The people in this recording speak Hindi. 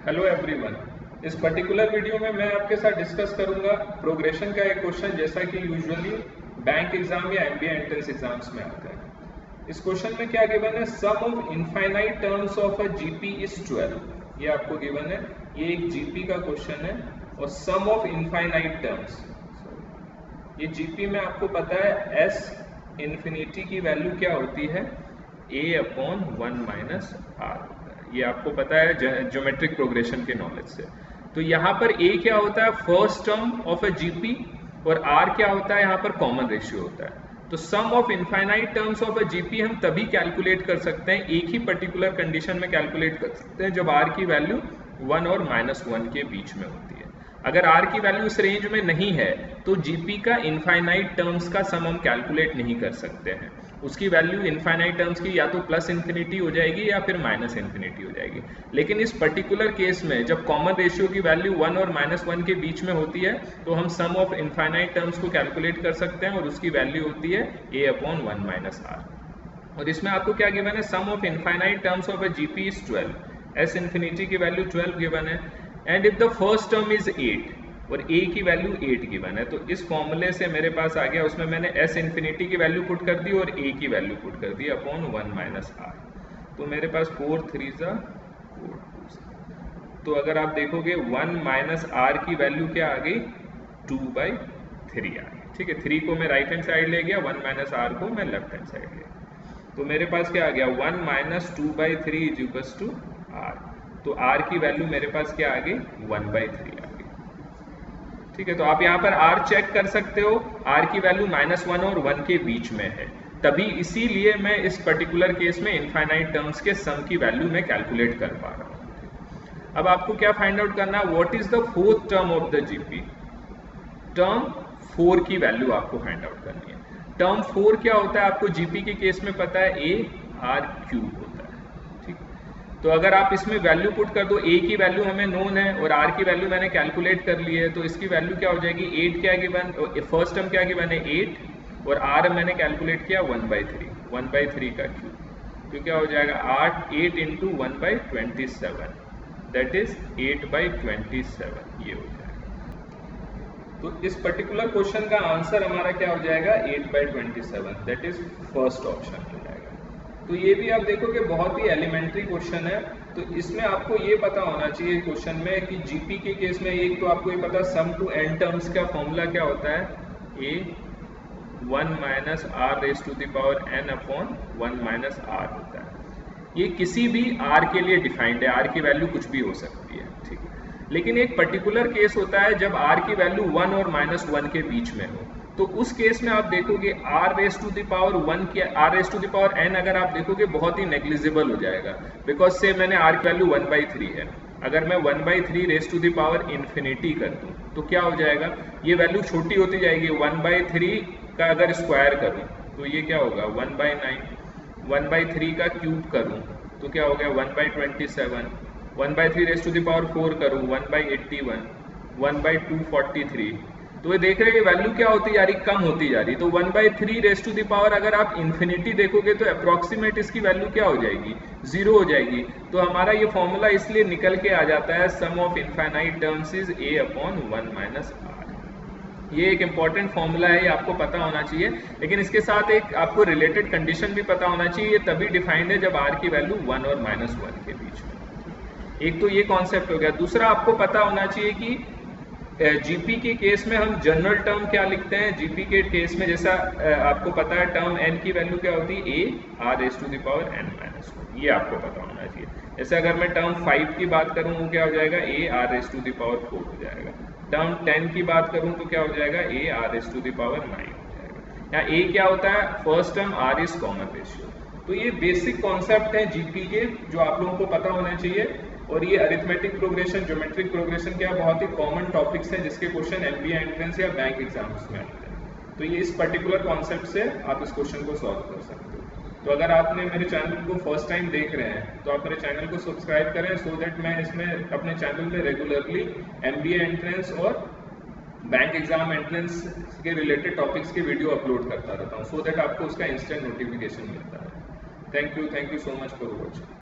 Hello everyone. इस पर्टिकुलर वीडियो में मैं आपके साथ डिस्कस करूंगा प्रोग्रेशन का एक क्वेश्चन जैसा कि यूजुअली बैंक एग्जाम या एमबीए एंट्रेंस एग्जाम्स में आता है। इस क्वेश्चन में क्या गिवन है, sum of infinite terms of a GP is 12। ये आपको गिवन है, ये एक जीपी का क्वेश्चन है और सम ऑफ इनफाइनाइट टर्म्स, ये जीपी में आपको पता है एस इन्फिनिटी की वैल्यू क्या होती है, ए अपॉन 1 माइनस आर। ये आपको पता है ज्योमेट्रिक प्रोग्रेशन के नॉलेज से। तो यहाँ पर ए क्या होता है, first term of a GP, और आर क्या होता है, यहाँ पर कॉमन रेशियो होता है। तो sum of infinite terms of a GP हम तभी कैलकुलेट कर सकते हैं, एक ही पर्टिकुलर कंडीशन में कैलकुलेट कर सकते हैं जब आर की वैल्यू 1 और -1 के बीच में होती है। अगर आर की वैल्यू इस रेंज में नहीं है तो जीपी का इनफाइनाइट टर्म्स का सम हम कैलकुलेट नहीं कर सकते हैं। उसकी वैल्यू इनफाइनाइट टर्म्स की या तो प्लस इन्फिनिटी हो जाएगी या फिर माइनस इन्फिनिटी हो जाएगी। लेकिन इस पर्टिकुलर केस में जब कॉमन रेशियो की वैल्यू 1 और -1 के बीच में होती है तो हम सम ऑफ इनफाइनाइट टर्म्स को कैलकुलेट कर सकते हैं और उसकी वैल्यू होती है a अपॉन 1 माइनस आर। और इसमें आपको क्या गिवन है, sum of infinite terms of a GP is 12, S infinity की वैल्यू 12 गिवन है, and if the first term is 8 और a की वैल्यू 8 गिवन है। तो इस फॉर्मूले से मेरे पास आ गया, उसमें मैंने s इन्फिनिटी की वैल्यू पुट कर दी और a की वैल्यू पुट कर दी अपॉन 1 माइनस आर। तो मेरे पास 4 3 4 2। तो अगर आप देखोगे 1 माइनस आर की वैल्यू क्या आ गई, 2/3 आ गई। ठीक है, 3 को मैं राइट हैंड साइड ले गया, 1 माइनस आर को मैं लेफ्ट हैंड साइड ले गया। तो मेरे पास क्या आ गया, 1 minus 2/3 is equals to R. तो आर की वैल्यू मेरे पास क्या आ गई, 1/3 आ गई। ठीक है, तो आप यहाँ पर r चेक कर सकते हो, r की वैल्यू -1 और 1 के बीच में है, तभी इसीलिए मैं इस पर्टिकुलर केस में इनफाइनाइट टर्म्स के सम की वैल्यू मैं कैलकुलेट कर पा रहा हूँ। अब आपको क्या फाइंड आउट करना है, what is the fourth term of the GP. Term 4 की वैल्यू आपको फाइंड आउट करनी है। टर्म 4 क्या होता है, आपको जीपी के केस में पता है, a r क्यूब होता है। ठीक, तो अगर आप इसमें वैल्यू पुट कर दो, a की वैल्यू हमें नोन है और r की वैल्यू मैंने कैलकुलेट कर ली है, तो इसकी वैल्यू क्या हो जाएगी, 8 क्या गिवन, फर्स्ट टर्म क्या गिवन है 8 और r मैंने कैलकुलेट किया 1/3, 1/3 का क्यूब। तो क्या हो जाएगा 8 इंटू 1/27, दैट इज 8/27, ये हो जाएगा। तो इस पर्टिकुलर क्वेश्चन का आंसर हमारा क्या हो जाएगा, 8/27, दैट इज फर्स्ट ऑप्शन हो जाएगा। तो ये भी आप देखोगे बहुत ही एलिमेंट्री क्वेश्चन है। तो इसमें आपको ये पता होना चाहिए क्वेश्चन में कि जीपी के केस में एक तो आपको ये पता, सम टू एन टर्म्स का फॉर्मूला क्या होता है, a 1 minus R raise to the power n upon 1 minus R होता है। ये किसी भी r के लिए डिफाइंड है, r की वैल्यू कुछ भी हो सकती है। ठीक है, लेकिन एक पर्टिकुलर केस होता है जब r की वैल्यू 1 और -1 के बीच में हो, तो उस केस में आप देखोगे r raise to the power 1 की r raise to the power n अगर आप देखोगे बहुत ही नेग्लिजिबल हो जाएगा, बिकॉज से मैंने r की वैल्यू 1/3 है। अगर मैं 1/3 raise to the power infinity कर दूं तो क्या हो जाएगा, ये वैल्यू छोटी होती जाएगी। 1/3 का अगर स्क्वायर करूं तो ये क्या होगा 1/9, 1/3 का क्यूब करूं तो क्या हो गया 1/27, 1/3 रेज टू द पावर 4 करूं 1/81, 1/243। तो ये देख रहे हैं वैल्यू क्या होती जा रही, कम होती जा रही। तो 1/3 रेज टू द पावर अगर आप इन्फिनिटी देखोगे तो अप्रोक्सीमेट इसकी वैल्यू क्या हो जाएगी, 0 हो जाएगी। तो हमारा ये फॉर्मूला इसलिए निकल के आ जाता है, sum of infinite terms is a upon 1 minus R. ये एक इंपॉर्टेंट फॉर्मूला है, ये आपको पता होना चाहिए। लेकिन इसके साथ एक आपको रिलेटेड कंडीशन भी पता होना चाहिए, ये तभी डिफाइंड है जब r की वैल्यू 1 और -1 के बीच में। एक तो ये कॉन्सेप्ट हो गया। दूसरा आपको पता होना चाहिए कि जीपी के केस में हम जनरल टर्म क्या लिखते हैं। जीपी के केस में जैसा आपको पता है, टर्म n की वैल्यू क्या होती है, a r raise to the power n minus 1, ये आपको पता होना चाहिए। जैसे अगर मैं टर्म 5 की बात करूं वो क्या हो जाएगा, a r raise to the power 4 हो जाएगा। टर्म 10 की बात करूं तो क्या हो जाएगा, a r raise to the power 9 हो जाएगा। यहाँ a क्या होता है, first term r is common ratio. तो ये बेसिक कॉन्सेप्ट है जीपी के जो आप लोगों को पता होना चाहिए। और ये अरिथमेटिक प्रोग्रेशन, ज्योमेट्रिक प्रोग्रेशन क्या बहुत ही कॉमन टॉपिक्स हैं जिसके क्वेश्चन एमबीए एंट्रेंस या बैंक एग्जाम्स में आते हैं। तो ये इस पर्टिकुलर कॉन्सेप्ट से आप इस क्वेश्चन को सॉल्व कर सकते हो। तो अगर आपने मेरे चैनल को फर्स्ट टाइम देख रहे हैं तो आप मेरे चैनल को सब्सक्राइब करें, सो दैट मैं इसमें अपने चैनल में रेगुलरली एमबीए एंट्रेंस और बैंक एग्जाम एंट्रेंस के रिलेटेड टॉपिक्स के वीडियो अपलोड करता रहता हूँ, सो दैट आपको उसका इंस्टेंट नोटिफिकेशन मिलता है। Thank you so much for watching.